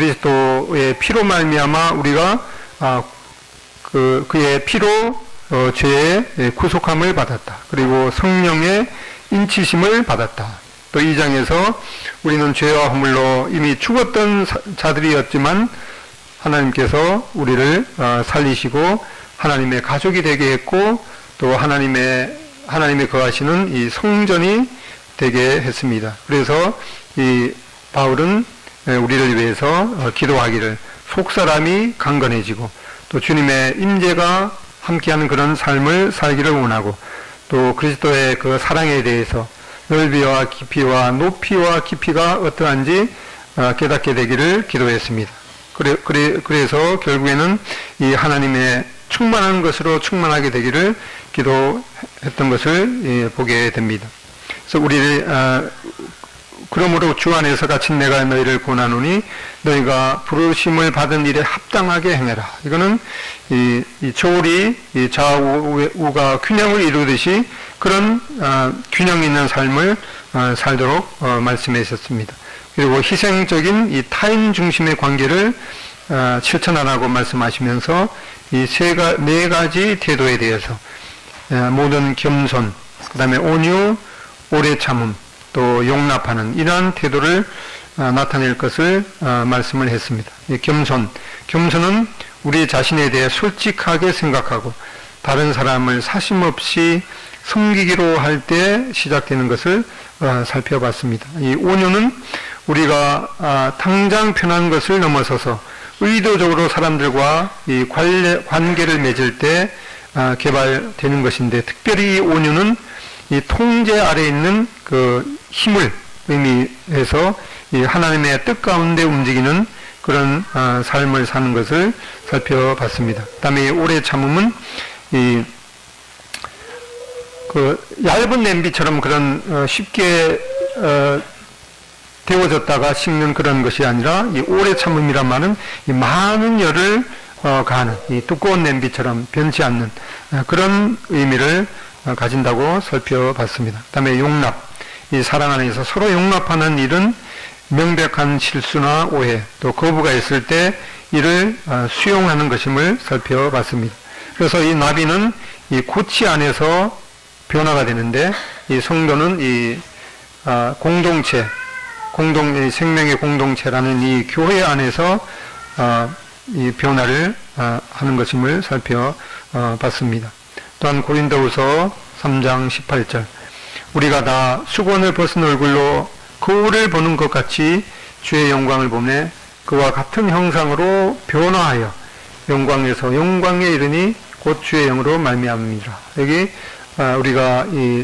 그리스도의 피로 말미암아 우리가 그의 피로 죄의 구속함을 받았다. 그리고 성령의 인치심을 받았다. 또 2장에서 우리는 죄와 허물로 이미 죽었던 자들이었지만 하나님께서 우리를 살리시고 하나님의 가족이 되게 했고 또 하나님의 거하시는 이 성전이 되게 했습니다. 그래서 이 바울은 우리를 위해서 기도하기를 속사람이 강건해지고 또 주님의 임재가 함께하는 그런 삶을 살기를 원하고 또 그리스도의 그 사랑에 대해서 넓이와 깊이와 높이와 깊이가 어떠한지 깨닫게 되기를 기도했습니다. 그래서 결국에는 이 하나님의 충만한 것으로 충만하게 되기를 기도했던 것을 보게 됩니다. 그래서 그러므로 주 안에서 갇힌 내가 너희를 권하노니 너희가 부르심을 받은 일에 합당하게 행해라. 이거는 이 조울이 이 좌우가 균형을 이루듯이 그런 균형 있는 삶을 살도록 말씀하셨습니다. 그리고 희생적인 이 타인 중심의 관계를 실천하라고 말씀하시면서 이 네 가지 태도에 대해서 모든 겸손, 그 다음에 온유, 오래 참음, 또 용납하는 이러한 태도를 나타낼 것을 말씀을 했습니다. 이 겸손은 우리 자신에 대해 솔직하게 생각하고 다른 사람을 사심없이 섬기기로 할 때 시작되는 것을 살펴봤습니다. 이 온유는 우리가 당장 편한 것을 넘어서서 의도적으로 사람들과 이 관계를 맺을 때 개발되는 것인데, 특별히 온유는 이 통제 아래에 있는 그 힘을 의미해서 이 하나님의 뜻 가운데 움직이는 그런 삶을 사는 것을 살펴봤습니다. 그다음에 오래 참음은 이 그 얇은 냄비처럼 그런 쉽게 데워졌다가 식는 그런 것이 아니라 이 오래 참음이란 말은 이 많은 열을 가하는 이 두꺼운 냄비처럼 변치 않는 그런 의미를 가진다고 살펴봤습니다. 그다음에 용납, 이 사랑 안에서 서로 용납하는 일은 명백한 실수나 오해 또 거부가 있을 때 이를 수용하는 것임을 살펴봤습니다. 그래서 이 나비는 이 고치 안에서 변화가 되는데, 이 성도는 이 생명의 공동체라는 이 교회 안에서 이 변화를 하는 것임을 살펴봤습니다. 또한 고린도후서 3장 18절, 우리가 다 수건을 벗은 얼굴로 거울을 보는 것 같이 주의 영광을 보매 그와 같은 형상으로 변화하여 영광에서 영광에 이르니 곧 주의 영으로 말미암음이라. 여기 우리가 이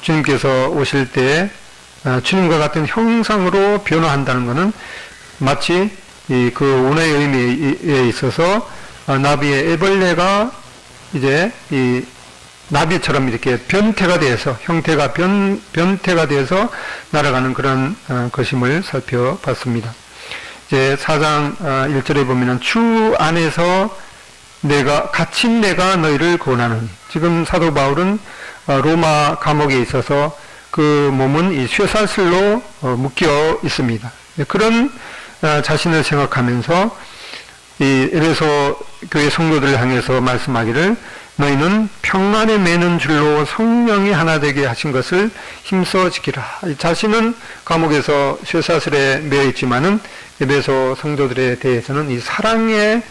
주님께서 오실 때 주님과 같은 형상으로 변화한다는 것은 마치 그 원어의 의미에 있어서 나비의 애벌레가 이제 이 나비처럼 이렇게 변태가 돼서 변태가 돼서 날아가는 그런 것임을 살펴봤습니다. 이제 4장 1절에 보면은 주 안에서 갇힌 내가 너희를 권하노니, 지금 사도 바울은 로마 감옥에 있어서 그 몸은 이 쇠사슬로 묶여 있습니다. 그런 자신을 생각하면서 이 에베소 교회 성도들을 향해서 말씀하기를 너희는 평안에 매는 줄로 성령이 하나 되게 하신 것을 힘써 지키라. 자신은 감옥에서 쇠사슬에 매여 있지만은 에베소 성도들에 대해서는 이 사랑의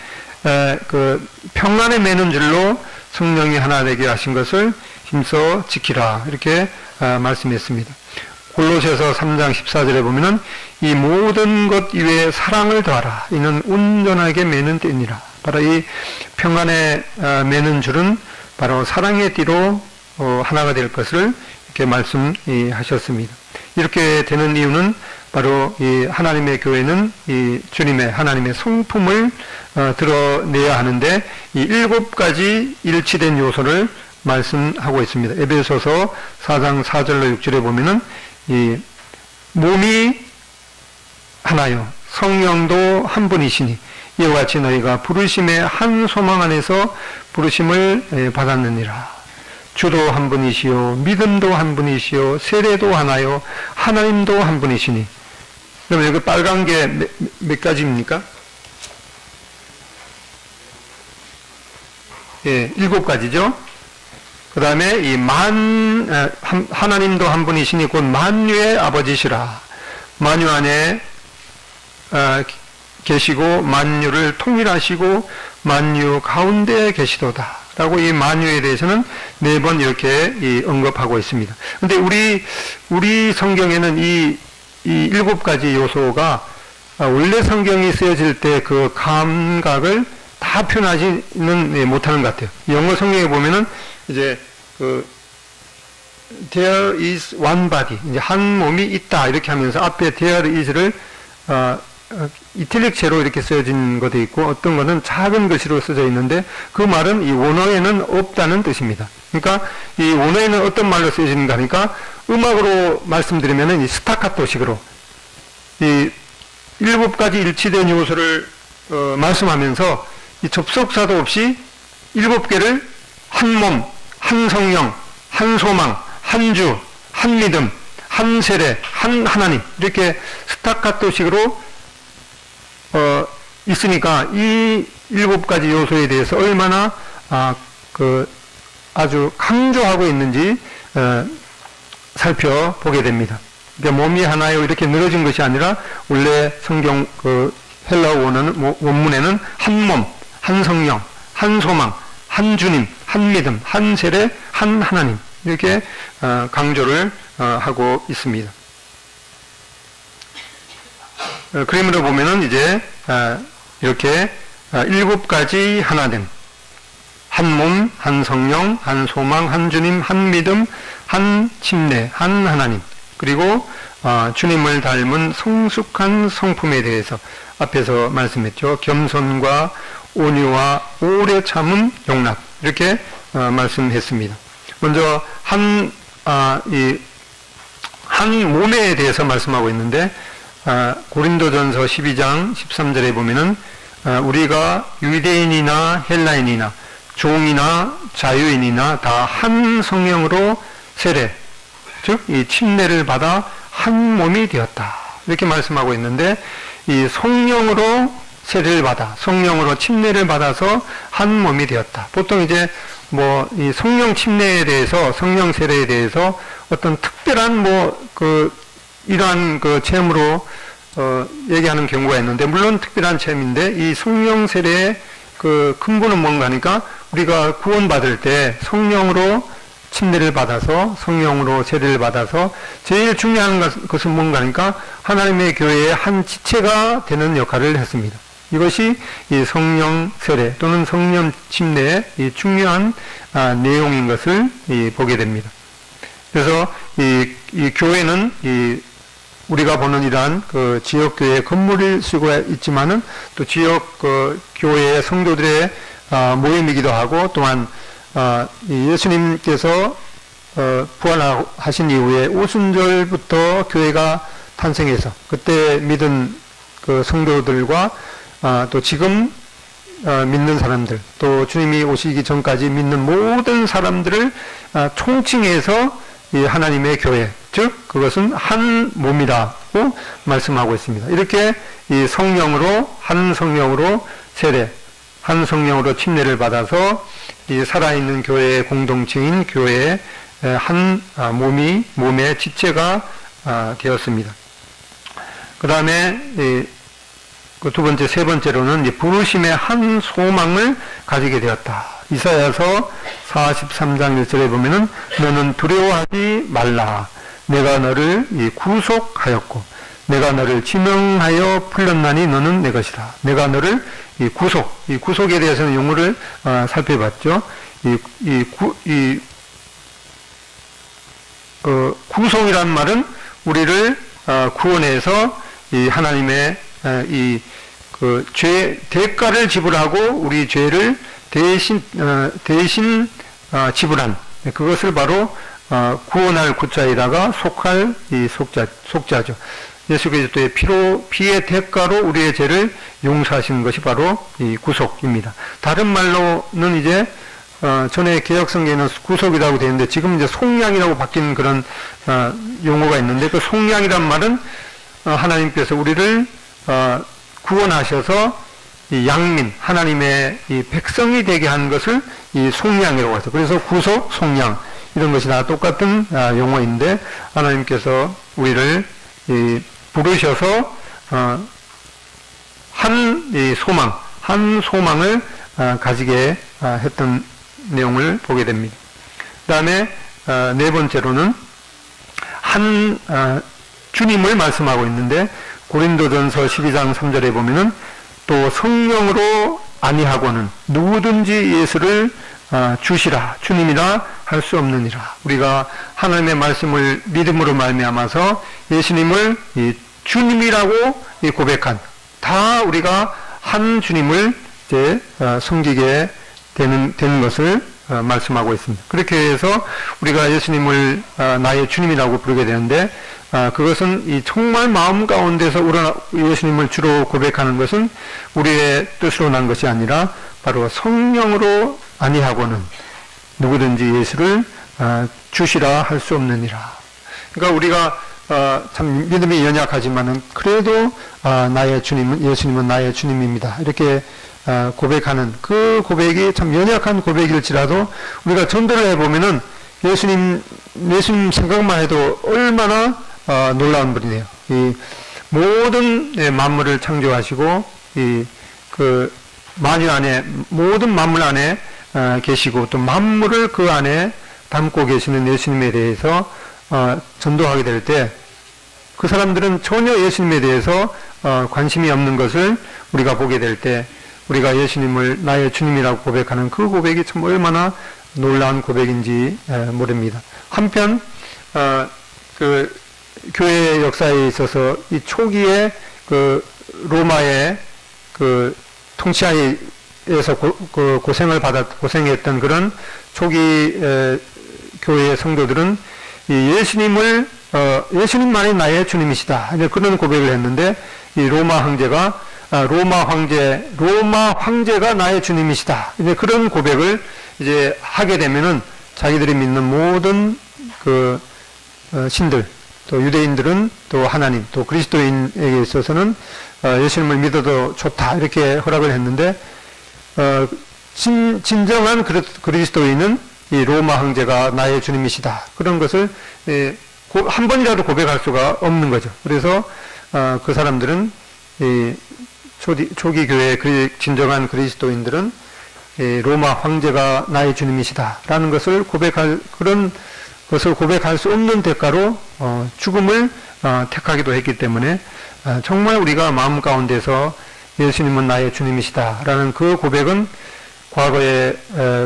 그 평안에 매는 줄로 성령이 하나 되게 하신 것을 힘써 지키라. 이렇게 말씀했습니다. 골로새서 3장 14절에 보면은 이 모든 것 이외에 사랑을 더하라. 이는 온전하게 매는 띠니라. 바로 이 평안에 매는 줄은 바로 사랑의 띠로 하나가 될 것을 이렇게 말씀하셨습니다. 이렇게 되는 이유는 바로 이 하나님의 교회는 이 주님의 하나님의 성품을 드러내야 하는데 이 7가지 일치된 요소를 말씀하고 있습니다. 에베소서 4장 4절로 6절에 보면은 이 몸이 하나요 성령도 한 분이시니 이와 같이 너희가 부르심의 한 소망 안에서 부르심을 받았느니라. 주도 한 분이시요 믿음도 한 분이시요 세례도 하나요 하나님도 한 분이시니 그러면 여기 빨간 게 몇 가지입니까? 예, 7가지죠. 그 다음에 하나님도 한 분이시니 곧 만유의 아버지시라. 만유 안에 계시고 만유를 통일하시고 만유 가운데 계시도다. 라고 이 만유에 대해서는 4번 이렇게 언급하고 있습니다. 근데 우리 성경에는 이 7가지 요소가 원래 성경이 쓰여질 때 그 감각을 다 표현하지는 못하는 것 같아요. 영어 성경에 보면은 이제 there is one body, 이제 한 몸이 있다 이렇게 하면서 앞에 there is를 이탈릭체로 이렇게 쓰여진 것도 있고 어떤 거는 작은 글씨로 써져 있는데 그 말은 이 원어에는 없다는 뜻입니다. 그러니까 이 원어에는 어떤 말로 쓰여지는가 하니까 음악으로 말씀드리면은 이 스타카토식으로 이 7가지 일치된 요소를 말씀하면서 이 접속사도 없이 7개를 한 몸, 한 성령, 한 소망, 한 주, 한 믿음, 한 세례, 한 하나님 이렇게 스타카토식으로 있으니까 이 7가지 요소에 대해서 얼마나 아주 강조하고 있는지 살펴보게 됩니다. 그러니까 몸이 하나요 이렇게 늘어진 것이 아니라 원래 성경 헬라어 원문에는 한 몸, 한 성령, 한 소망, 한 주님, 한 믿음, 한 세례, 한 하나님 이렇게 강조를 하고 있습니다. 그림으로 보면은 이제 이렇게 7가지 하나됨, 한 몸, 한 성령, 한 소망, 한 주님, 한 믿음, 한 침례, 한 하나님, 그리고 주님을 닮은 성숙한 성품에 대해서 앞에서 말씀했죠. 겸손과 온유와 오래 참음, 용납 이렇게 말씀했습니다. 먼저 한 몸에 대해서 말씀하고 있는데 고린도전서 12장 13절에 보면은 우리가 유대인이나 헬라인이나 종이나 자유인이나 다 한 성령으로 세례, 즉 이 침례를 받아 한 몸이 되었다 이렇게 말씀하고 있는데 이 성령으로 세례를 받아 성령으로 침례를 받아서 한 몸이 되었다. 보통 이제 이 성령 침례에 대해서 성령 세례에 대해서 어떤 특별한 이러한 체험으로 얘기하는 경우가 있는데 물론 특별한 체험인데 이 성령 세례의 근본은 뭔가 하니까 우리가 구원받을 때 성령으로 침례를 받아서 성령으로 세례를 받아서 제일 중요한 것은 뭔가 하니까 하나님의 교회의 한 지체가 되는 역할을 했습니다. 이것이 이 성령 세례 또는 성령 침례의 이 중요한 내용인 것을 보게 됩니다. 그래서 이 교회는 우리가 보는 이러한 지역 교회 건물을 쓰고 있지만은 또 지역 교회의 성도들의 모임이기도 하고 또한 예수님께서 부활하신 이후에 오순절부터 교회가 탄생해서 그때 믿은 성도들과 또 지금 믿는 사람들 또 주님이 오시기 전까지 믿는 모든 사람들을 총칭해서 이 하나님의 교회 즉 그것은 한 몸이라고 말씀하고 있습니다. 이렇게 이 성령으로 한 성령으로 세례 한 성령으로 침례를 받아서 이 살아있는 교회의 공동체인 교회의 한 몸의 지체가 되었습니다. 그 다음에 두 번째, 세 번째로는 부르심의 한 소망을 가지게 되었다. 이사야서 43장 1절에 보면은 너는 두려워하지 말라. 내가 너를 구속하였고 내가 너를 지명하여 불렀나니 너는 내 것이다. 내가 너를 구속에 대해서는 용어를 살펴봤죠. 구속이란 말은 우리를 구원해서 이 하나님의 대가를 지불하고 우리 죄를 대신 지불한 그것을 바로 구원할 구자에다가 속할 속자죠. 예수 그리스도의 피의 대가로 우리의 죄를 용서하시는 것이 바로 이 구속입니다. 다른 말로는 이제 전에 개혁성경에는 구속이라고 되어 있는데 지금 이제 속량이라고 바뀐 그런 용어가 있는데 그 속량이란 말은 하나님께서 우리를 구원하셔서 이 양민, 하나님의 이 백성이 되게 한 것을 이 속량이라고 해서, 그래서 구속, 속량, 이런 것이 다 똑같은 용어인데, 하나님께서 우리를 부르셔서 한 소망을 가지게 했던 내용을 보게 됩니다. 그 다음에 네 번째로는 주님을 말씀하고 있는데, 고린도전서 12장 3절에 보면은 또 성령으로 아니하고는 누구든지 예수를 주시라, 주님이라 할 수 없느니라. 우리가 하나님의 말씀을 믿음으로 말미암아서 예수님을 주님이라고 고백한, 다 우리가 한 주님을 이제 섬기게 되는 것을 말씀하고 있습니다. 그렇게 해서 우리가 예수님을 나의 주님이라고 부르게 되는데, 그것은 정말 마음 가운데서 예수님을 주로 고백하는 것은 우리의 뜻으로 난 것이 아니라 바로 성령으로 아니하고는 누구든지 예수를 주시라 할 수 없느니라. 그러니까 우리가 참 믿음이 연약하지만은 그래도 예수님은 나의 주님입니다, 이렇게 고백하는 그 고백이 참 연약한 고백일지라도 우리가 전도를 해보면은 예수님 생각만 해도 얼마나 놀라운 분이네요. 이 모든 만물을 창조하시고 그 만유 안에, 모든 만물 안에 계시고 또 만물을 그 안에 담고 계시는 예수님에 대해서 전도하게 될 때, 그 사람들은 전혀 예수님에 대해서 관심이 없는 것을 우리가 보게 될 때, 우리가 예수님을 나의 주님이라고 고백하는 그 고백이 참 얼마나 놀라운 고백인지 모릅니다. 한편 그 교회의 역사에 있어서 이 초기에 그 로마의 그 통치하에서 고생했던 그런 초기 교회의 성도들은 이 예수님만이 나의 주님이시다, 그런 고백을 했는데, 이 로마 황제가 나의 주님이시다, 이제 그런 고백을 이제 하게 되면은 자기들이 믿는 모든 그 신들, 또 유대인들은 또 하나님, 또 그리스도인에게 있어서는 예수님을 믿어도 좋다, 이렇게 허락을 했는데, 진정한 그리스도인은 이 로마 황제가 나의 주님이시다, 그런 것을 한 번이라도 고백할 수가 없는 거죠. 그래서 그 사람들은 초기 교회의 진정한 그리스도인들은 로마 황제가 나의 주님이시다라는 것을 고백할 수 없는 대가로 죽음을 택하기도 했기 때문에, 정말 우리가 마음 가운데서 예수님은 나의 주님이시다라는 그 고백은 과거의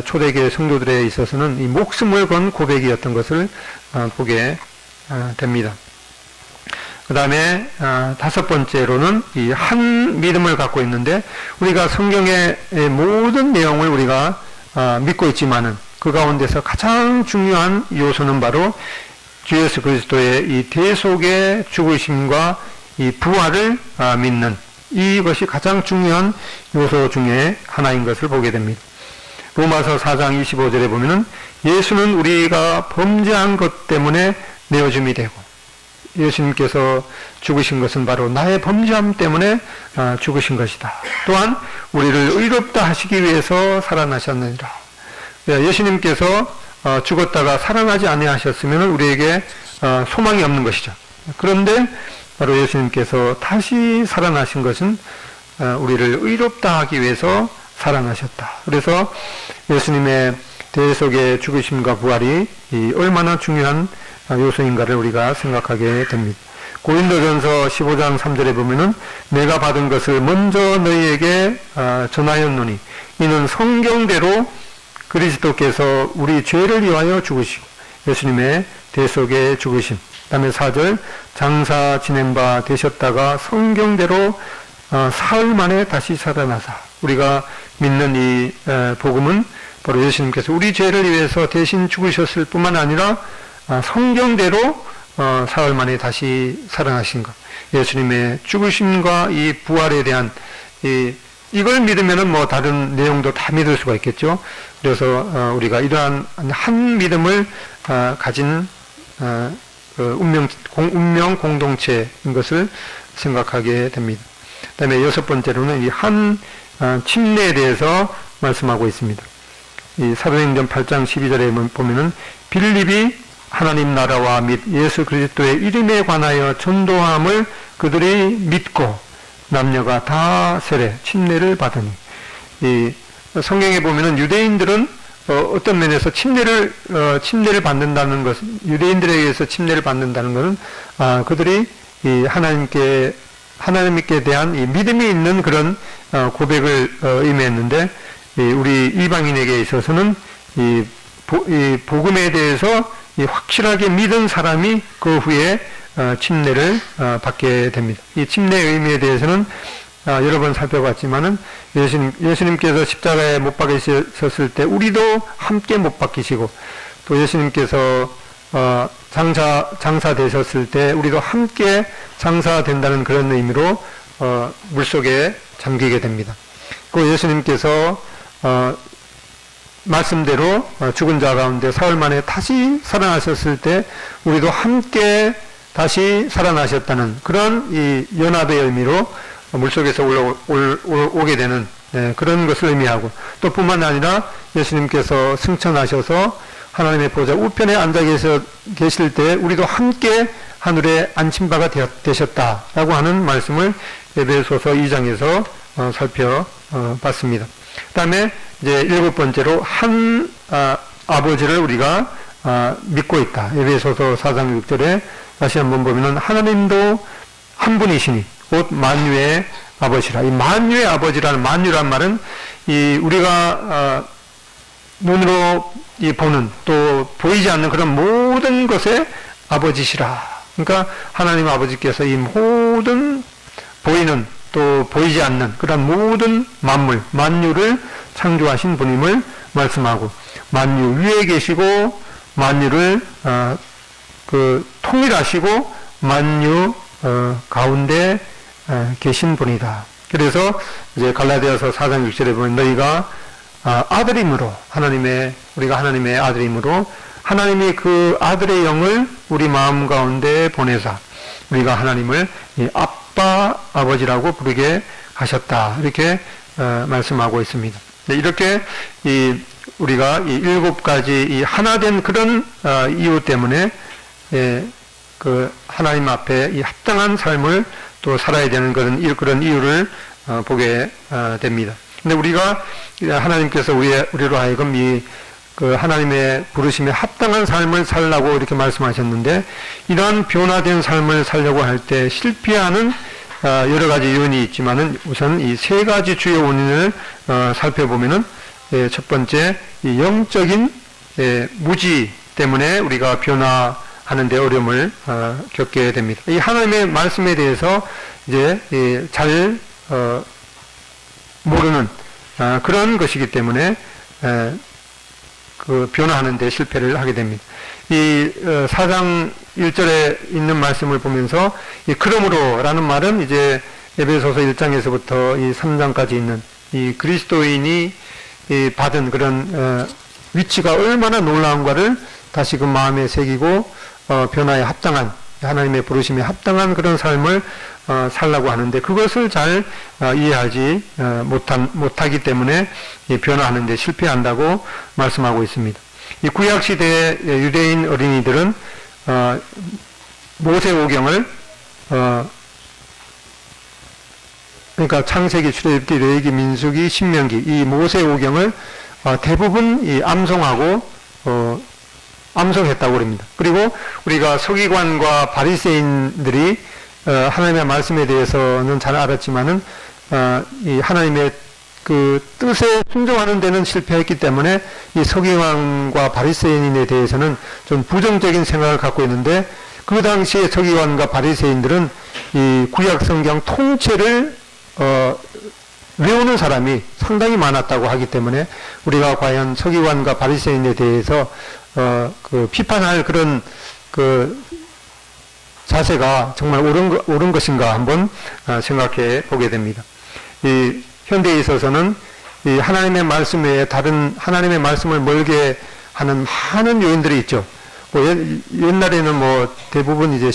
초대교회 성도들에 있어서는 이 목숨을 건 고백이었던 것을 보게 됩니다. 그 다음에 다섯 번째로는 이 한 믿음을 갖고 있는데, 우리가 성경의 모든 내용을 우리가 믿고 있지만은 그 가운데서 가장 중요한 요소는 바로 주 예수 그리스도의 이 대속의 죽으심과 이 부활을 믿는, 이것이 가장 중요한 요소 중에 하나인 것을 보게 됩니다. 로마서 4장 25절에 보면은 예수는 우리가 범죄한 것 때문에 내어줌이 되고, 예수님께서 죽으신 것은 바로 나의 범죄함 때문에 죽으신 것이다. 또한 우리를 의롭다 하시기 위해서 살아나셨느니라. 예수님께서 죽었다가 살아나지 아니하셨으면 우리에게 소망이 없는 것이죠. 그런데 바로 예수님께서 다시 살아나신 것은 우리를 의롭다 하기 위해서 살아나셨다. 그래서 예수님의 대속의 죽으심과 부활이 얼마나 중요한 요소인가를 우리가 생각하게 됩니다. 고린도전서 15장 3절에 보면은 내가 받은 것을 먼저 너희에게 전하였노니 이는 성경대로 그리스도께서 우리 죄를 위하여 죽으시고 예수님의 대속의 죽으심, 그 다음에 4절 장사 지낸 바 되셨다가 성경대로 사흘 만에 다시 살아나사, 우리가 믿는 이 복음은 바로 예수님께서 우리 죄를 위해서 대신 죽으셨을 뿐만 아니라 성경대로 사흘 만에 다시 살아나신 것, 예수님의 죽으심과 이 부활에 대한 이걸 믿으면은 뭐 다른 내용도 다 믿을 수가 있겠죠. 그래서 우리가 이러한 한 믿음을 가진 운명 공동체인 것을 생각하게 됩니다. 그 다음에 여섯 번째로는 이 한 침례에 대해서 말씀하고 있습니다. 이 사도행전 8장 12절에 보면은 빌립이 하나님 나라와 및 예수 그리스도의 이름에 관하여 전도함을 그들이 믿고 남녀가 다 세례 침례를 받으니, 이 성경에 보면은 유대인들은 어떤 면에서 침례를 받는다는 것은, 유대인들에 의해서 침례를 받는다는 것은 그들이 이 하나님께 대한 이 믿음이 있는 그런 고백을 의미했는데, 우리 이방인에게 있어서는 이 복음에 대해서 이 확실하게 믿은 사람이 그 후에 침례를 받게 됩니다. 이 침례의 의미에 대해서는 여러 번 살펴봤지만은 예수님께서 십자가에 못 박히셨을 때 우리도 함께 못 박히시고, 또 예수님께서 장사되셨을 때 우리도 함께 장사된다는 그런 의미로 물속에 잠기게 됩니다. 그 예수님께서 말씀대로 죽은 자 가운데 사흘 만에 다시 살아나셨을 때 우리도 함께 다시 살아나셨다는 그런 이 연합의 의미로 물속에서 오게 되는 그런 것을 의미하고, 또 뿐만 아니라 예수님께서 승천하셔서 하나님의 보좌 우편에 앉아 계실 때 우리도 함께 하늘에 앉힌 바가 되셨다라고 하는 말씀을 에베소서 2장에서 살펴봤습니다. 그 다음에 이제 일곱 번째로 한 아버지를 우리가 믿고 있다. 에베소서 4장 6절에 다시 한번 보면은 하나님도 한 분이시니 곧 만유의 아버지라. 이 만유의 아버지라는, 만유란 말은 이 우리가 눈으로 보는, 또 보이지 않는 그런 모든 것의 아버지시라. 그러니까 하나님 아버지께서 이 모든 보이는 또 보이지 않는 그런 모든 만물, 만유를 창조하신 분임을 말씀하고, 만유 위에 계시고 만유를 통일하시고 만유 가운데 계신 분이다. 그래서 이제 갈라디아서 4장 6절에 보면 너희가 아들임으로, 우리가 하나님의 아들임으로 하나님이 그 아들의 영을 우리 마음 가운데 보내사 우리가 하나님을 아빠 아버지라고 부르게 하셨다. 이렇게 말씀하고 있습니다. 이렇게 우리가 이 일곱 가지 이 하나된 그런 이유 때문에 그 하나님 앞에 이 합당한 삶을 또 살아야 되는 그런 이유를 보게 됩니다. 근데 우리가 하나님께서 우리로 하여금 그 하나님의 부르심에 합당한 삶을 살라고 이렇게 말씀하셨는데, 이러한 변화된 삶을 살려고 할 때 실패하는 여러 가지 요인이 있지만은 우선 이 세 가지 주요 원인을 살펴보면은, 첫 번째 이 영적인 무지 때문에 우리가 변화하는 데 어려움을 겪게 됩니다. 이 하나님의 말씀에 대해서 이제 잘 모르는 그런 것이기 때문에 그 변화하는 데 실패를 하게 됩니다. 이 4장 1절에 있는 말씀을 보면서 이 그러므로라는 말은 이제 에베소서 1장에서부터 이 3장까지 있는 이 그리스도인이 받은 그런 위치가 얼마나 놀라운가를 다시금 마음에 새기고 변화에 합당한, 하나님의 부르심에 합당한 그런 삶을 살라고 하는데, 그것을 잘 이해하지 못하기 때문에 변화하는 데 실패한다고 말씀하고 있습니다. 이 구약시대의 유대인 어린이들은 모세오경을 그러니까 창세기, 출애굽기, 레위기, 민수기, 신명기 이 모세오경을 대부분 암송하고 암송했다고 합니다. 그리고 우리가 서기관과 바리새인들이 하나님의 말씀에 대해서는 잘 알았지만은 이 하나님의 그 뜻에 순종하는 데는 실패했기 때문에 이 서기관과 바리새인에 대해서는 좀 부정적인 생각을 갖고 있는데, 그 당시에 서기관과 바리새인들은 이 구약 성경 통째를 외우는 사람이 상당히 많았다고 하기 때문에 우리가 과연 서기관과 바리새인에 대해서 그 비판할 그런 그 자세가 정말 옳은 것인가 한번 생각해 보게 됩니다. 이 현대에 있어서는 이 하나님의 말씀 외에 다른 하나님의 말씀을 멀게 하는 많은 요인들이 있죠. 뭐 옛날에는 뭐 대부분 이제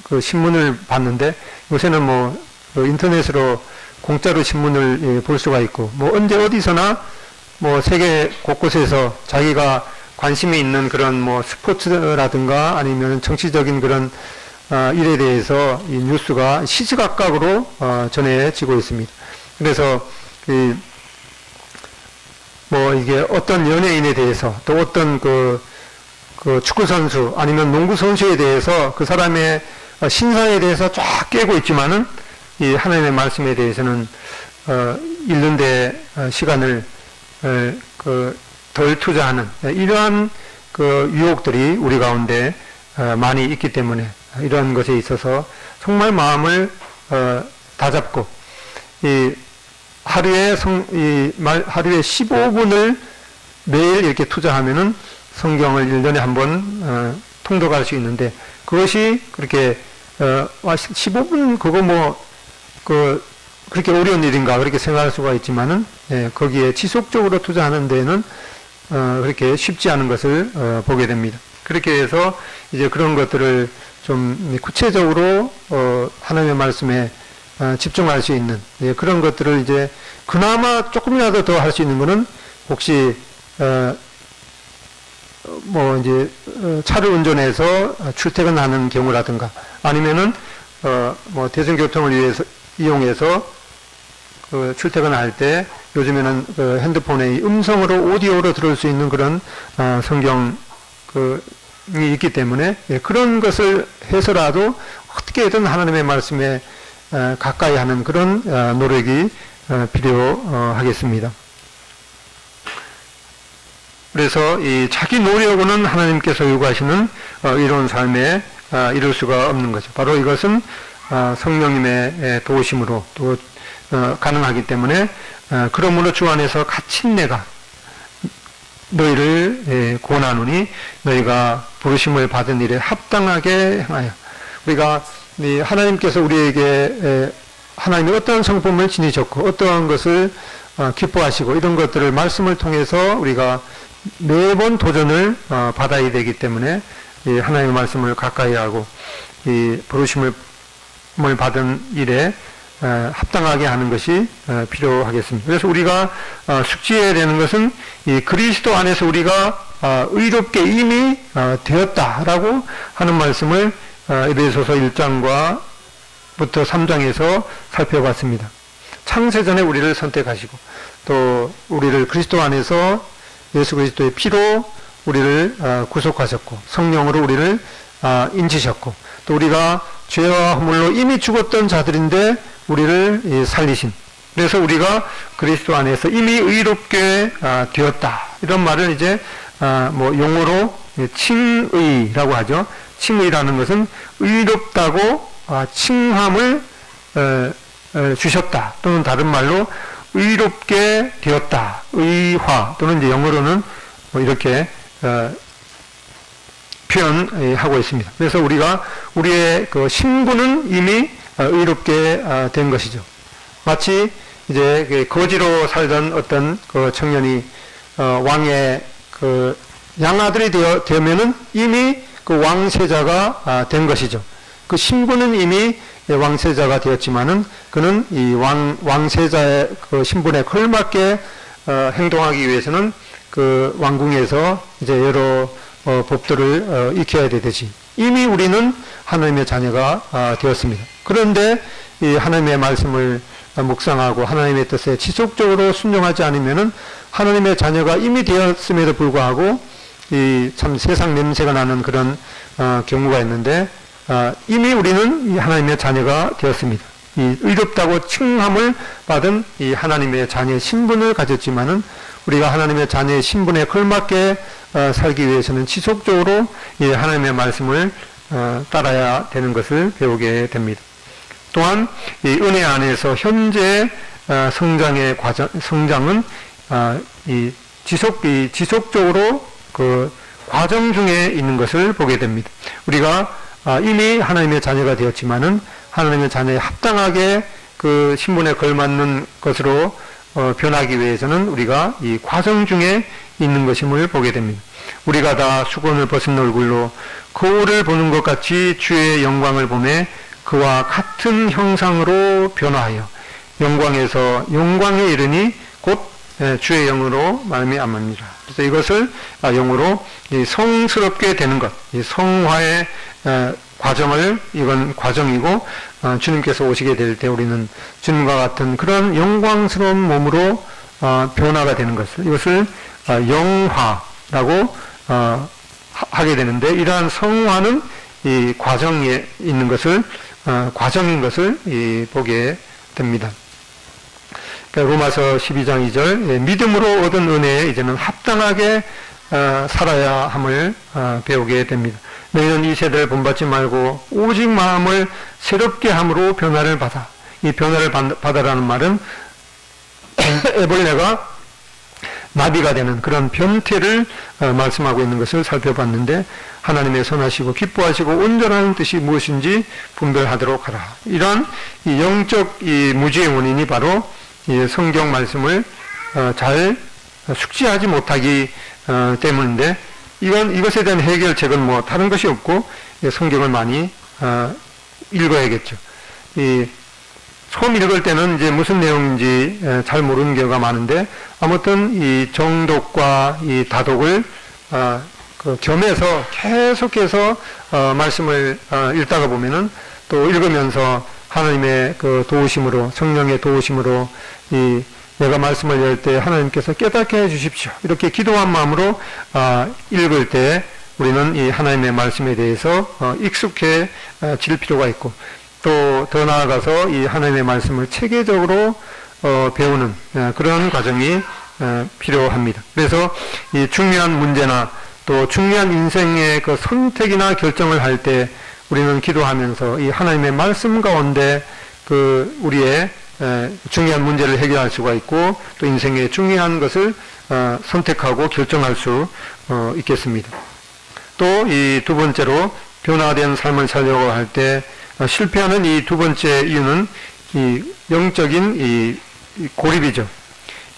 그 신문을 봤는데 요새는 뭐 인터넷으로 공짜로 신문을 예, 볼 수가 있고 뭐 언제 어디서나 뭐 세계 곳곳에서 자기가 관심이 있는 그런 뭐 스포츠라든가 아니면 정치적인 그런 일에 대해서 이 뉴스가 시시각각으로 전해지고 있습니다. 그래서 뭐 이게 어떤 연예인에 대해서 또 어떤 그 축구 선수 아니면 농구 선수에 대해서 그 사람의 신사에 대해서 쫙 깨고 있지만은 이 하나님의 말씀에 대해서는 읽는데 시간을 덜 투자하는 이러한 그 유혹들이 우리 가운데 많이 있기 때문에 이러한 것에 있어서 정말 마음을 다잡고 이 하루에 15분을 매일 이렇게 투자하면은 성경을 1년에 한 번 통독할 수 있는데 그것이 그렇게 15분 그거 뭐 그렇게 어려운 일인가 그렇게 생각할 수가 있지만은 예, 거기에 지속적으로 투자하는 데는 그렇게 쉽지 않은 것을 보게 됩니다. 그렇게 해서 이제 그런 것들을 좀 구체적으로 하나님의 말씀에 집중할 수 있는 예, 그런 것들을 이제 그나마 조금이라도 더 할 수 있는 것은 혹시 뭐 이제 차를 운전해서 출퇴근하는 경우라든가 아니면은 뭐 대중교통을 이용해서 출퇴근할 때 요즘에는 핸드폰에 음성으로 오디오로 들을 수 있는 그런 성경이 있기 때문에 예, 그런 것을 해서라도 어떻게든 하나님의 말씀에 가까이 하는 그런 노력이 필요하겠습니다. 그래서 이 자기 노력으로는 하나님께서 요구하시는 이런 삶에 이룰 수가 없는 거죠. 바로 이것은 성령님의 도우심으로 또 가능하기 때문에 그러므로 주 안에서 갇힌 내가 너희를 권하노니 너희가 부르심을 받은 일에 합당하게 행하여. 우리가 하나님께서 우리에게 하나님의 어떠한 성품을 지니셨고 어떠한 것을 기뻐하시고 이런 것들을 말씀을 통해서 우리가 매번 도전을 받아야 되기 때문에 이 하나님의 말씀을 가까이 하고 이 부르심을 받은 일에 합당하게 하는 것이 필요하겠습니다. 그래서 우리가 숙지해야 되는 것은 이 그리스도 안에서 우리가 의롭게 이미 되었다라고 하는 말씀을 에베소서 1장과 부터 3장에서 살펴봤습니다. 창세전에 우리를 선택하시고 또 우리를 그리스도 안에서 예수 그리스도의 피로 우리를 구속하셨고 성령으로 우리를 인치셨고 또 우리가 죄와 허물로 이미 죽었던 자들인데 우리를 살리신 그래서 우리가 그리스도 안에서 이미 의롭게 되었다 이런 말을 이제 뭐 용어로 칭의라고 하죠. 칭의라는 것은 의롭다고 칭함을 주셨다 또는 다른 말로 의롭게 되었다 의화 또는 이제 영어로는 뭐 이렇게 표현하고 있습니다. 그래서 우리가 우리의 그 신분은 이미 의롭게 된 것이죠. 마치 이제 거지로 살던 어떤 그 청년이 왕의 그 양아들이 되면은 이미 그 왕세자가 된 것이죠. 그 신분은 이미 왕세자가 되었지만은 그는 이 왕세자의 그 신분에 걸맞게 행동하기 위해서는 그 왕궁에서 이제 여러 법도를 익혀야 되듯이 이미 우리는 하나님의 자녀가 되었습니다. 그런데 이 하나님의 말씀을 묵상하고 하나님의 뜻에 지속적으로 순종하지 않으면은 하나님의 자녀가 이미 되었음에도 불구하고 이 참 세상 냄새가 나는 그런 경우가 있는데 이미 우리는 이 하나님의 자녀가 되었습니다. 이 의롭다고 칭함을 받은 이 하나님의 자녀의 신분을 가졌지만은 우리가 하나님의 자녀의 신분에 걸맞게 살기 위해서는 지속적으로 이 하나님의 말씀을 따라야 되는 것을 배우게 됩니다. 또한 이 은혜 안에서 현재 성장의 성장은 지속적으로 그 과정 중에 있는 것을 보게 됩니다. 우리가 이미 하나님의 자녀가 되었지만은 하나님의 자녀에 합당하게 그 신분에 걸맞는 것으로 변하기 위해서는 우리가 이 과정 중에 있는 것임을 보게 됩니다. 우리가 다 수건을 벗은 얼굴로 거울을 보는 것 같이 주의 영광을 보매 그와 같은 형상으로 변화하여 영광에서 영광에 이르니 곧 주의 영으로 말미암으니라. 그래서 이것을 영으로 성스럽게 되는 것, 이 성화의 과정을, 이건 과정이고 주님께서 오시게 될 때 우리는 주님과 같은 그런 영광스러운 몸으로 변화가 되는 것을, 이것을 영화라고 하게 되는데, 이러한 성화는 이 과정에 있는 것을 과정인 것을 보게 됩니다. 로마서 12장 2절 믿음으로 얻은 은혜에 이제는 합당하게 살아야 함을 배우게 됩니다. 너희는 이 세대를 본받지 말고 오직 마음을 새롭게 함으로 변화를 받아. 이 변화를 받아라는 말은 애벌레가 나비가 되는 그런 변태를 말씀하고 있는 것을 살펴봤는데, 하나님의 선하시고 기뻐하시고 온전한 뜻이 무엇인지 분별하도록 하라. 이러한 이 영적 이 무지의 원인이 바로 이 성경 말씀을 잘 숙지하지 못하기 때문인데, 이것에 대한 해결책은 뭐 다른 것이 없고 성경을 많이 읽어야겠죠. 처음 읽을 때는 이제 무슨 내용인지 잘 모르는 경우가 많은데, 아무튼 이 정독과 이 다독을 겸해서 계속해서 말씀을 읽다가 보면은 또 읽으면서 하나님의 그 도우심으로, 성령의 도우심으로 내가 말씀을 열 때 하나님께서 깨닫게 해 주십시오, 이렇게 기도한 마음으로 읽을 때 우리는 이 하나님의 말씀에 대해서 익숙해질 필요가 있고, 또 더 나아가서 이 하나님의 말씀을 체계적으로 배우는 그런 과정이 필요합니다. 그래서 이 중요한 문제나 또 중요한 인생의 그 선택이나 결정을 할 때 우리는 기도하면서 이 하나님의 말씀 가운데 그 우리의 중요한 문제를 해결할 수가 있고, 또 인생의 중요한 것을 선택하고 결정할 수 있겠습니다. 또 이 두 번째로 변화된 삶을 살려고 할 때 실패하는 이 두 번째 이유는 이 영적인 이 고립이죠.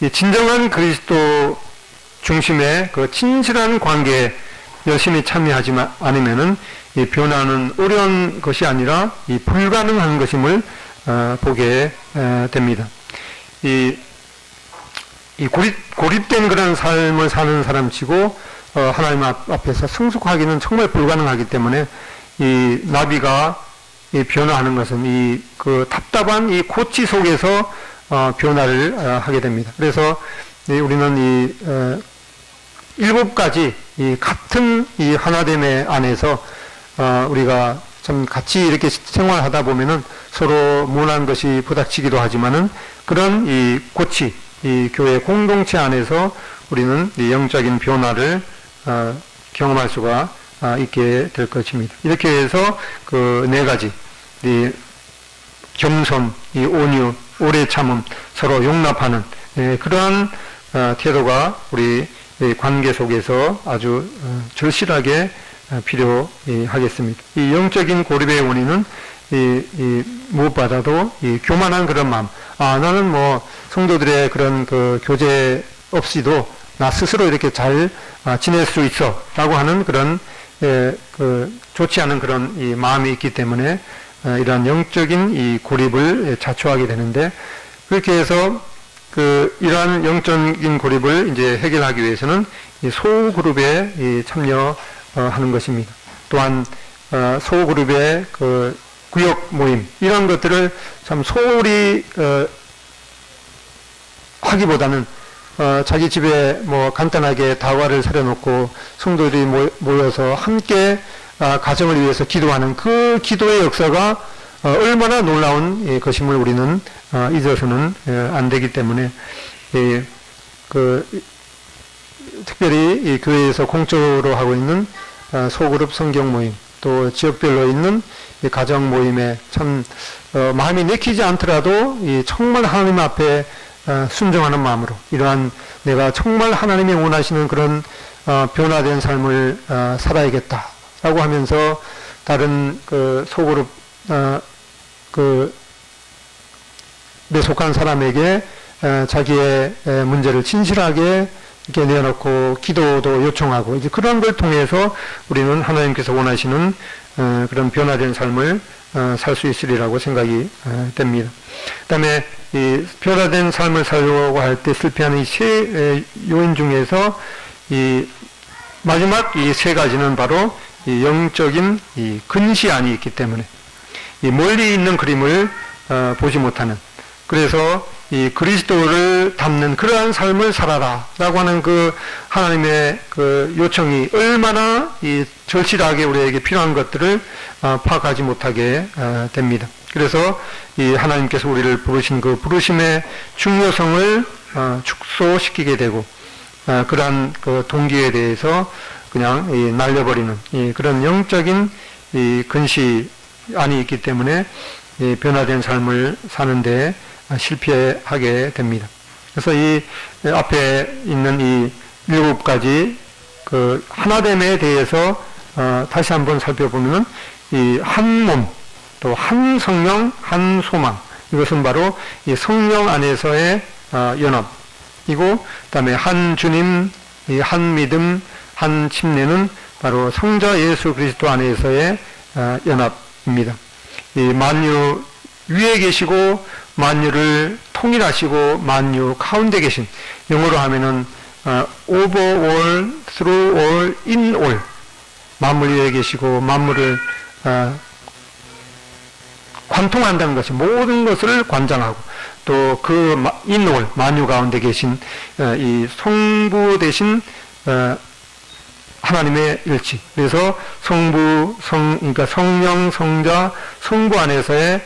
이 진정한 그리스도 중심의 그 진실한 관계에 열심히 참여하지 않으면은 이 변화는 어려운 것이 아니라 이 불가능한 것임을 보게 됩니다. 이 고립된 그런 삶을 사는 사람치고 하나님 앞에서 성숙하기는 정말 불가능하기 때문에 이 나비가 이 변화하는 것은 그 답답한 이 고치 속에서 변화를 하게 됩니다. 그래서 우리는 7가지 이 같은 이 하나됨의 안에서 우리가 참 같이 이렇게 생활하다 보면은 서로 모난 것이 부닥치기도 하지만은 그런 이 고치, 이 교회 공동체 안에서 우리는 이 영적인 변화를 경험할 수가 있게 될 것입니다. 이렇게 해서 그 4가지, 이 겸손, 이 온유, 오래 참음, 서로 용납하는 그러한 태도가 우리 관계 속에서 아주 절실하게 필요하겠습니다. 이 영적인 고립의 원인은 무엇보다도 이 교만한 그런 마음. 나는 뭐 성도들의 그런 그 교제 없이도 나 스스로 이렇게 잘 지낼 수 있어 라고 하는 그런 그 좋지 않은 그런 이 마음이 있기 때문에 이러한 영적인 이 고립을 자초하게 되는데, 그렇게 해서 이러한 영적인 고립을 이제 해결하기 위해서는 이 소그룹에 참여하는 것입니다. 또한 소그룹의 그 구역 모임, 이런 것들을 참 소홀히 하기보다는 자기 집에 뭐 간단하게 다과를 차려놓고 성도들이 모여서 함께 가정을 위해서 기도하는 그 기도의 역사가 얼마나 놀라운 것임을 우리는 잊어서는 안 되기 때문에 특별히 이 교회에서 공적으로 하고 있는 소그룹 성경 모임, 또 지역별로 있는 이 가정 모임에 참 마음이 내키지 않더라도 정말 하나님 앞에 순종하는 마음으로, 이러한 내가 정말 하나님이 원하시는 그런 변화된 삶을 살아야겠다라고 하면서 다른 그 소그룹 내 속한 사람에게 자기의 문제를 진실하게 이렇게 내어놓고 기도도 요청하고 이제 그런 걸 통해서 우리는 하나님께서 원하시는 그런 변화된 삶을 살 수 있으리라고 생각이 됩니다. 그다음에 이 변화된 삶을 살려고 할 때 실패하는 이 세 요인 중에서 이 마지막 이 세 가지는 바로 이 영적인 이 근시안이 있기 때문에 이 멀리 있는 그림을 보지 못하는, 그래서 이 그리스도를 담는 그러한 삶을 살아라라고 하는 그 하나님의 그 요청이 얼마나 이 절실하게 우리에게 필요한 것들을 파악하지 못하게 됩니다. 그래서 이 하나님께서 우리를 부르신 그 부르심의 중요성을 축소시키게 되고 그러한 그 동기에 대해서 그냥 날려버리는 그런 영적인 이 근시안이 있기 때문에 이 변화된 삶을 사는데 실패하게 됩니다. 그래서 이 앞에 있는 이 7가지 그 하나됨에 대해서 다시 한번 살펴보면은 이 한 몸, 또 한 성령, 한 소망, 이것은 바로 이 성령 안에서의 연합이고, 그다음에 한 주님, 이 한 믿음, 한 침례는 바로 성자 예수 그리스도 안에서의 연합입니다. 이 만유 위에 계시고 만유를 통일하시고 만유 가운데 계신, 영어로 하면은 over all, through all, in all, 만물 위에 계시고 만물을 관통한다는 것이 모든 것을 관장하고, 또 그 in all, 만유 가운데 계신 이 성부 대신 하나님의 일치. 그래서 그러니까 성령, 성자, 성부 안에서의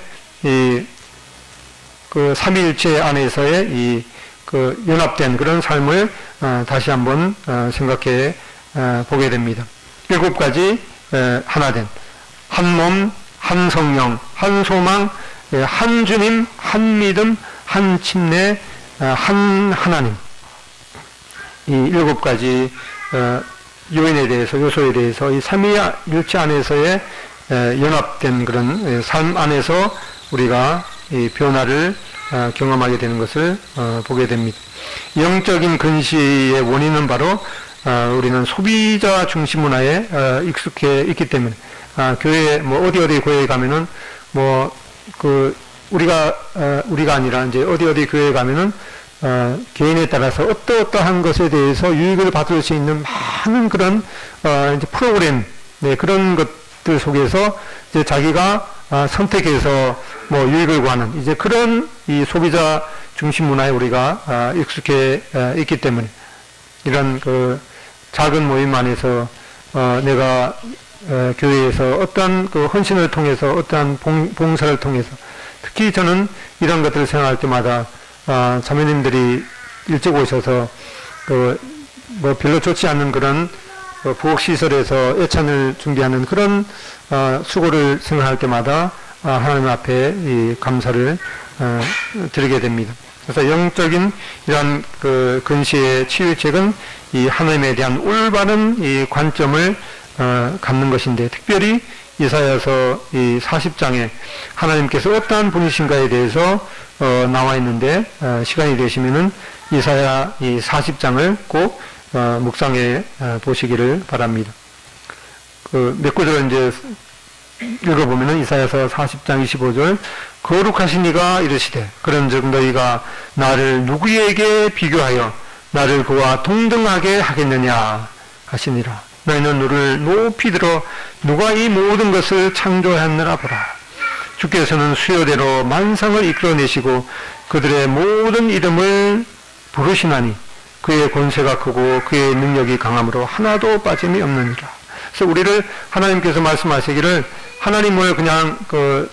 그 삼위일체 안에서의 그 연합된 그런 삶을 다시 한번 생각해 보게 됩니다. 7가지 하나된 한 몸, 한 성령, 한 소망, 한 주님, 한 믿음, 한 침례, 한 하나님. 이 7가지 요인에 대해서, 요소에 대해서 이 삼위일체 안에서의 연합된 그런 삶 안에서 우리가 이 변화를 경험하게 되는 것을 보게 됩니다. 영적인 근시의 원인은 바로 우리는 소비자 중심 문화에 익숙해 있기 때문에 교회 뭐 어디 교회에 가면은 뭐 그 우리가 아니라 이제 어디 교회에 가면은 개인에 따라서 어떠한 것에 대해서 유익을 받을 수 있는 많은 그런 이제 프로그램, 그런 것들 속에서 이제 자기가 선택해서 뭐 유익을 구하는 이제 그런 이 소비자 중심 문화에 우리가 익숙해 있기 때문에 이런 그 작은 모임 안에서 내가 교회에서 어떠한 그 헌신을 통해서 어떠한 봉사를 통해서, 특히 저는 이런 것들을 생각할 때마다 자매님들이 일찍 오셔서 그 뭐 별로 좋지 않은 그런 부엌시설에서 예찬을 준비하는 그런 수고를 생각할 때마다 하나님 앞에 이 감사를 드리게 됩니다. 그래서 영적인 이러한 그 근시의 치유책은 이 하나님에 대한 올바른 이 관점을 갖는 것인데, 특별히 이사야서 이 40장에 하나님께서 어떠한 분이신가에 대해서 나와 있는데, 시간이 되시면은 이사야 이 40장을 꼭 묵상해 보시기를 바랍니다. 그 몇 구절 이제 읽어보면은 이사야서 40장 25절, 거룩하신 이가 이르시되 그런즉 너희가 나를 누구에게 비교하여 나를 그와 동등하게 하겠느냐 하시니라. 너희는 너를 높이 들어 누가 이 모든 것을 창조하였느라 보라. 주께서는 수요대로 만상을 이끌어내시고 그들의 모든 이름을 부르시나니 그의 권세가 크고 그의 능력이 강함으로 하나도 빠짐이 없느니라. 그래서 우리를 하나님께서 말씀하시기를 하나님을 그냥 그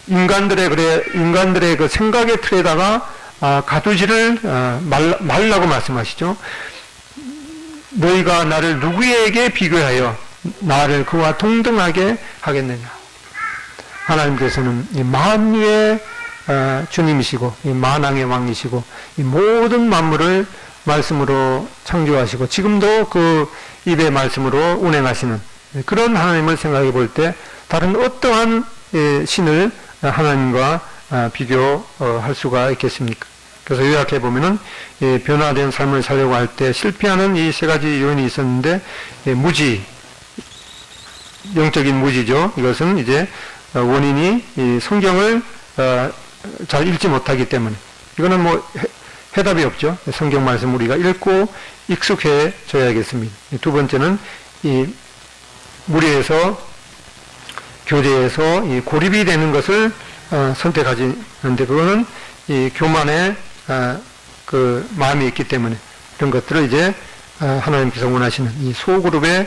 인간들의 그 생각의 틀에다가 가두지를 말라고 말씀하시죠. 너희가 나를 누구에게 비교하여 나를 그와 동등하게 하겠느냐. 하나님께서는 이 만유의 주님이시고 이 만왕의 왕이시고 이 모든 만물을 말씀으로 창조하시고 지금도 그 입의 말씀으로 운행하시는 그런 하나님을 생각해 볼 때 다른 어떠한 신을 하나님과 비교할 수가 있겠습니까? 그래서 요약해 보면은 변화된 삶을 살려고 할 때 실패하는 이 세 가지 요인이 있었는데 무지, 영적인 무지죠. 이것은 이제 원인이 이 성경을 잘 읽지 못하기 때문에 이거는 뭐 해답이 없죠. 성경 말씀 우리가 읽고 익숙해져야겠습니다. 두 번째는 이 무리에서 교제에서 이 고립이 되는 것을 선택하지는데 그거는 이 교만의 그 마음이 있기 때문에 이런 것들을 이제 하나님께서 원하시는 이 소그룹에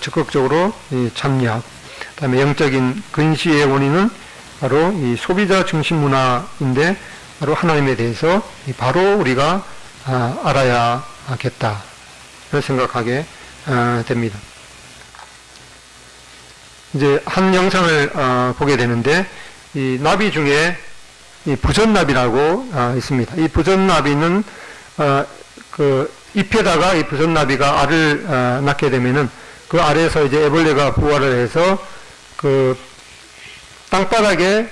적극적으로 참여하고, 그다음에 영적인 근시의 원인은 바로 이 소비자 중심 문화인데 바로 하나님에 대해서 바로 우리가 알아야겠다 생각하게 됩니다. 이제 한 영상을 보게 되는데 이 나비 중에 이 부전나비라고 있습니다. 이 부전나비는 그 잎에다가 이 부전나비가 알을 낳게 되면은 그 알에서 이제 애벌레가 부화를 해서 그 땅바닥에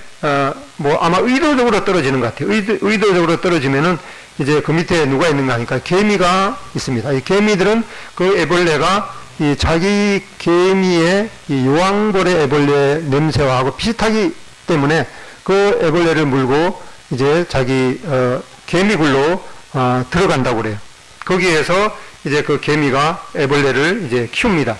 뭐 아마 의도적으로 떨어지는 것 같아요. 의도적으로 떨어지면은 이제 그 밑에 누가 있는가 하니까 개미가 있습니다. 이 개미들은 그 애벌레가 이 자기 개미의 이 요왕벌의 애벌레 냄새와 비슷하기 때문에 그 애벌레를 물고 이제 자기 개미굴로 들어간다고 그래요. 거기에서 이제 그 개미가 애벌레를 이제 키웁니다.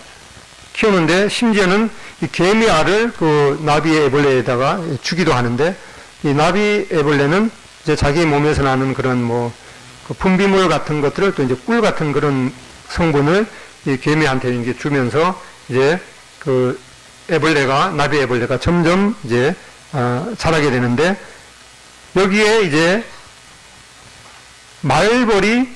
키우는데 심지어는 이 개미 알을 그 나비 애벌레에다가 주기도 하는데 이 나비 애벌레는 이제 자기 몸에서 나는 그런 뭐 그 분비물 같은 것들을 또 이제 꿀 같은 그런 성분을 이 개미한테 이제 주면서 이제 그 애벌레가 나비 애벌레가 점점 이제 자라게 되는데 여기에 이제 말벌이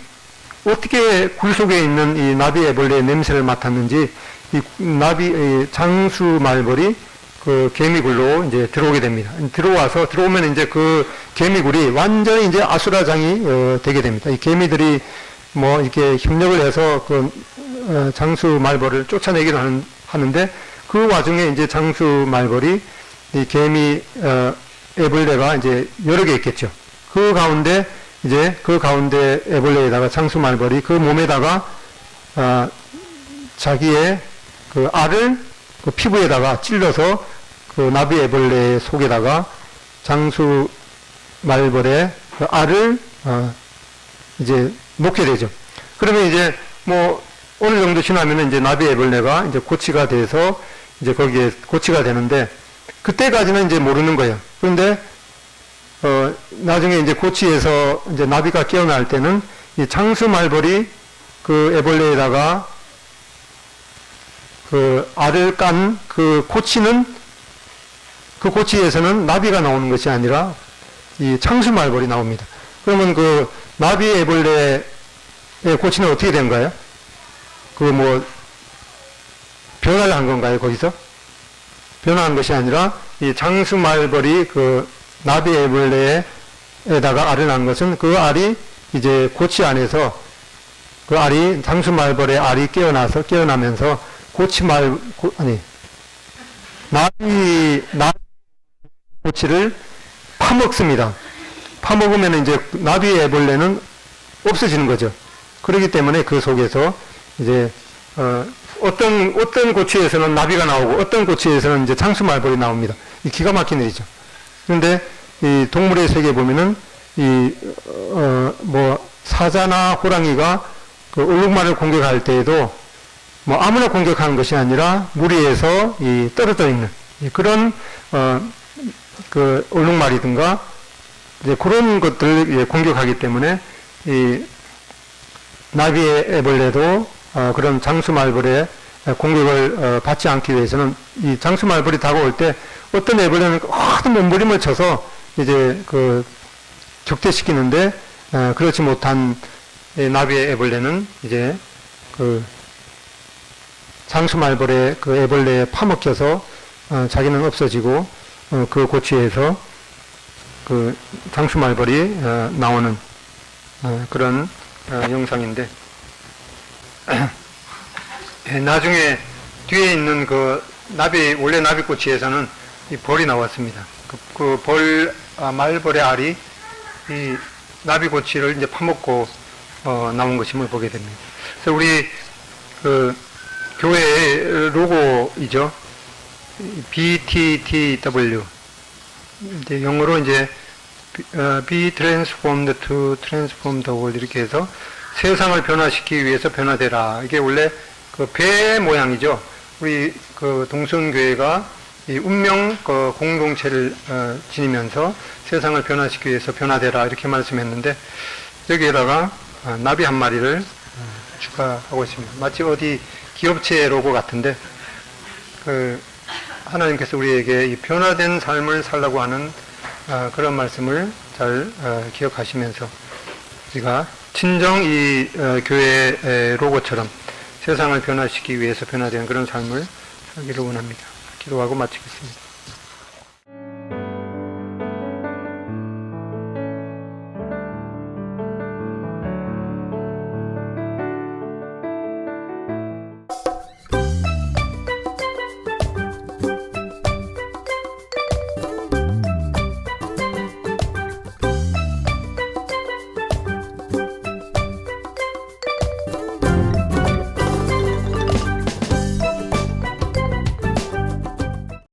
어떻게 굴 속에 있는 이 나비 애벌레의 냄새를 맡았는지 이 나비 장수 말벌이 그 개미굴로 이제 들어오게 됩니다. 들어오면 이제 그 개미굴이 완전히 이제 아수라장이 되게 됩니다. 이 개미들이 뭐 이렇게 협력을 해서 그 장수 말벌을 쫓아내기도 하는데 그 와중에 이제 장수 말벌이 이 개미 애벌레가 이제 여러 개 있겠죠. 그 가운데 애벌레에다가 장수 말벌이 그 몸에다가 자기의 그 알을 그 피부에다가 찔러서 그 나비 애벌레 속에다가 장수 말벌의 그 알을 이제 놓게 되죠. 그러면 이제 뭐 어느 정도 지나면은 이제 나비 애벌레가 이제 고치가 돼서 이제 거기에 고치가 되는데 그때까지는 이제 모르는 거예요. 그런데 나중에 이제 고치에서 이제 나비가 깨어날 때는 이 장수 말벌이 그 애벌레에다가 그 알을 깐 그 고치에서는 나비가 나오는 것이 아니라 이 장수 말벌이 나옵니다. 그러면 그 나비 애벌레의 고치는 어떻게 된 거예요? 그 뭐 변화를 한 건가요, 거기서? 변화한 것이 아니라 이 장수 말벌이 그 나비 애벌레에다가 알을 낳은 것은 그 알이 이제 고치 안에서 그 알이 장수 말벌의 알이 깨어나면서 나비 고치를 파먹습니다. 파먹으면 이제 나비 애벌레는 없어지는 거죠. 그렇기 때문에 그 속에서 이제 어떤 고치에서는 나비가 나오고 어떤 고치에서는 이제 장수 말벌이 나옵니다. 이 기가 막힌 일이죠. 그런데 이 동물의 세계에 보면은 뭐 사자나 호랑이가 그 얼룩말을 공격할 때에도 뭐 아무나 공격하는 것이 아니라 무리에서 떨어져 있는 그런 그 얼룩말이든가 이제 그런 것들을 공격하기 때문에 이 나비의 애벌레도 그런 장수말벌의 공격을 받지 않기 위해서는 이 장수말벌이 다가올 때 어떤 애벌레는 큰 몸부림을 쳐서 이제 그 격퇴시키는데 그렇지 못한 나비의 애벌레는 이제 그 장수말벌의 그 애벌레에 파먹혀서 자기는 없어지고 그 고치에서 그 장수말벌이 나오는 그런 영상인데 나중에 뒤에 있는 그 원래 나비꼬치에서는 이 벌이 나왔습니다. 말벌의 알이 나비고치를 이제 파먹고 나온 것임을 보게 됩니다. 그래서 우리 그 교회의 로고이죠. BTTW. 이제 영어로 이제 be transformed to transform the world 이렇게 해서 세상을 변화시키기 위해서 변화되라. 이게 원래 그 배 모양이죠. 우리 그 동성교회가 이 운명 그 공동체를 지니면서 세상을 변화시키기 위해서 변화되라 이렇게 말씀했는데 여기에다가 나비 한 마리를 추가하고 있습니다. 마치 어디 기업체 로고 같은데 그 하나님께서 우리에게 이 변화된 삶을 살라고 하는 그런 말씀을 잘 기억하시면서 우리가 친정 이 교회 로고처럼 세상을 변화시키기 위해서 변화된 그런 삶을 살기를 원합니다. 기도하고 마치겠습니다.